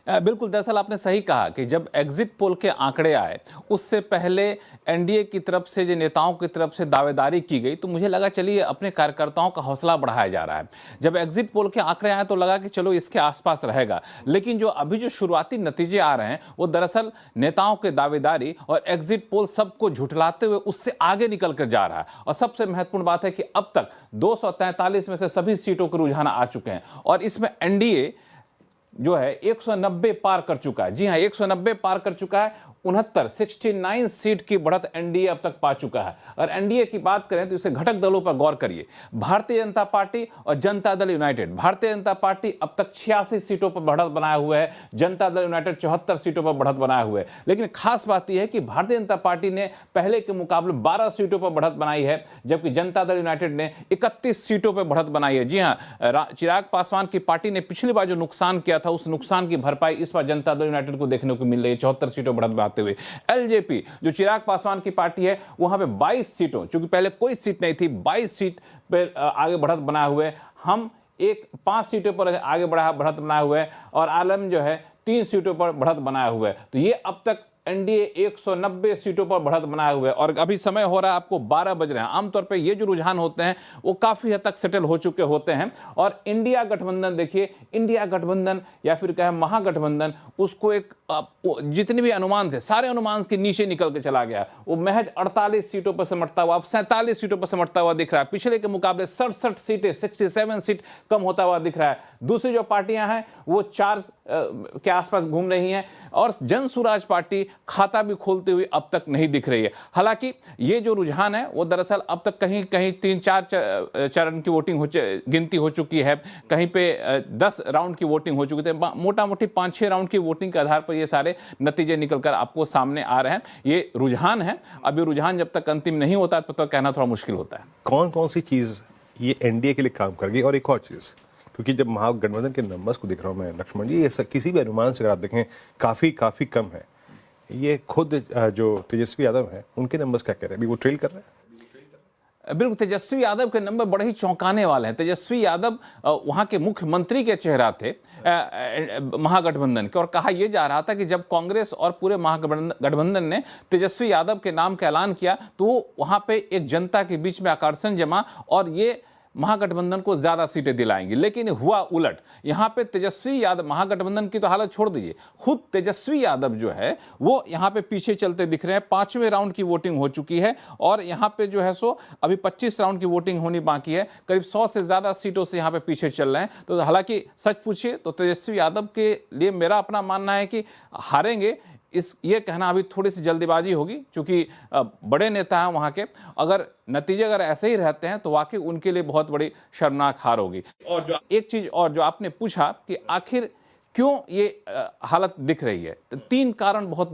बिल्कुल, दरअसल आपने सही कहा कि जब एग्जिट पोल के आंकड़े आए, उससे पहले एनडीए की तरफ से जो नेताओं की तरफ से दावेदारी की गई, तो मुझे लगा चलिए अपने कार्यकर्ताओं का हौसला बढ़ाया जा रहा है। जब एग्जिट पोल के आंकड़े आए तो लगा कि चलो इसके आसपास रहेगा, लेकिन जो अभी जो शुरुआती नतीजे आ रहे हैं वो दरअसल नेताओं के दावेदारी और एग्जिट पोल सबको झुठलाते हुए उससे आगे निकल कर जा रहा है। और सबसे महत्वपूर्ण बात है कि अब तक 243 में से सभी सीटों के रुझान आ चुके हैं और इसमें एनडीए जो है 190 पार कर चुका है। जी हां, 190 पार कर चुका है। 69 सीट की बढ़त एनडीए अब तक पा चुका है। और एनडीए की बात करें तो इसे घटक दलों पर गौर करिए। भारतीय जनता पार्टी और जनता दल यूनाइटेड। भारतीय जनता पार्टी अब तक 86 सीटों पर बढ़त बनाए हुए है, जनता दल यूनाइटेड 74 सीटों पर बढ़त बनाए हुए है। लेकिन खास बात यह है कि भारतीय जनता पार्टी ने पहले के मुकाबले 12 सीटों पर बढ़त बनाई है, जबकि जनता दल यूनाइटेड ने 31 सीटों पर बढ़त बनाई है। जी हां, चिराग पासवान की पार्टी ने पिछली बार जो नुकसान किया था उस नुकसान की भरपाई इस बार जनता दल यूनाइटेड को देखने को मिल रही है, 74 सीटों बढ़त बनाते हुए। एलजेपी जो चिराग पासवान की पार्टी है, वहां पे 22 सीटों, चूंकि पहले कोई सीट नहीं थी, 22 सीट पर आगे बढ़त बनाए हुए। हम 5 सीटों पर आगे बढ़त बनाए हुए और आलम जो है 3 सीटों पर बढ़त बनाए हुए। तो ये अब तक एनडीए 190 सीटों पर बढ़त बनाए हुए और अभी समय हो रहा है आपको 12 बज रहे हैं। आमतौर पे ये जो रुझान होते हैं वो काफी हद तक सेटल हो चुके होते हैं। और इंडिया गठबंधन देखिए, इंडिया गठबंधन या फिर कहें महागठबंधन, उसको एक जितने भी अनुमान थे सारे अनुमान के नीचे निकल के चला गया। वो महज 48 सीटों पर सिमटता हुआ अब 47 सीटों पर सिमटता हुआ दिख रहा है। पिछले के मुकाबले 67 सीटें, 67 सीट कम होता हुआ दिख रहा है। दूसरी जो पार्टियां हैं वो 4 के आसपास घूम रही हैं और जन स्वराज पार्टी खाता भी खोलते हुए अब तक नहीं दिख रही है। हालांकि ये जो रुझान है वो दरअसल अब तक कहीं कहीं 3-4 चरण की वोटिंग गिनती हो चुकी है, कहीं पे 10 राउंड की वोटिंग हो चुकी थी। मोटा मोटी 5-6 राउंड की वोटिंग के आधार पर ये सारे नतीजे निकलकर आपको सामने आ रहे हैं। ये रुझान है, अब ये रुझान जब तक अंतिम नहीं होता तब तक कहना थोड़ा मुश्किल होता है। कौन कौन सी चीज ये एनडीए के लिए काम करेगी? और एक और चीज, क्योंकि जब महागठबंधन के नंबर्स को देख रहा हूँ मैं लक्ष्मण जी, ये किसी भी अनुमान से अगर आप देखें काफ़ी कम है। ये खुद जो तेजस्वी यादव हैं उनके नंबर्स क्या कह रहे हैं? अभी वो ट्रेल कर रहे हैं। बिल्कुल, तेजस्वी यादव के नंबर बड़े ही चौंकाने वाले हैं। तेजस्वी यादव वहां के मुख्यमंत्री के चेहरा थे महागठबंधन के, और कहा यह जा रहा था कि जब कांग्रेस और पूरे महागठबंधन ने तेजस्वी यादव के नाम का ऐलान किया तो वहां पे एक जनता के बीच में आकर्षण जमा और ये महागठबंधन को ज्यादा सीटें दिलाएंगी। लेकिन हुआ उलट। यहां पे तेजस्वी यादव, महागठबंधन की तो हालत छोड़ दीजिए, खुद तेजस्वी यादव जो है वो यहां पे पीछे चलते दिख रहे हैं। 5वें राउंड की वोटिंग हो चुकी है और यहां पे जो है सो अभी 25 राउंड की वोटिंग होनी बाकी है। करीब 100 से ज्यादा सीटों से यहां पे पीछे चल रहे हैं। तो हालांकि सच पूछिए तो तेजस्वी यादव के लिए मेरा अपना मानना है कि हारेंगे, ये कहना अभी थोड़ी सी जल्दीबाजी होगी, क्योंकि बड़े नेता हैं वहां के। अगर नतीजे अगर ऐसे ही रहते हैं तो वाकई उनके लिए बहुत बड़ी शर्मनाक हार होगी। और जो एक चीज और जो आपने पूछा कि आखिर क्यों ये हालत दिख रही है, तो 3 कारण बहुत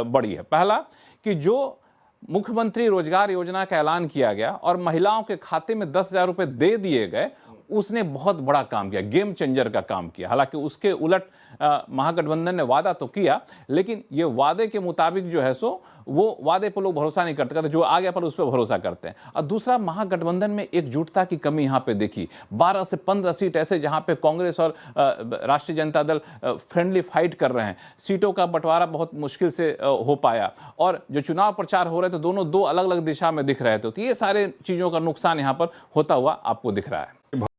बड़ी है। पहला कि जो मुख्यमंत्री रोजगार योजना का ऐलान किया गया और महिलाओं के खाते में 10,000 रुपए दे दिए गए, उसने बहुत बड़ा काम किया, गेम चेंजर का काम किया। हालांकि उसके उलट महागठबंधन ने वादा तो किया, लेकिन ये वादे के मुताबिक जो है सो वो वादे पर लोग भरोसा नहीं करते, जो आ गया पर उस पर भरोसा करते हैं। और दूसरा, महागठबंधन में एकजुटता की कमी यहां पे देखी। 12 से 15 सीट ऐसे जहां पे कांग्रेस और राष्ट्रीय जनता दल फ्रेंडली फाइट कर रहे हैं, सीटों का बंटवारा बहुत मुश्किल से हो पाया और जो चुनाव प्रचार हो रहे थे दोनों 2 अलग अलग दिशा में दिख रहे थे। तो ये सारे चीजों का नुकसान यहां पर होता हुआ आपको दिख रहा है।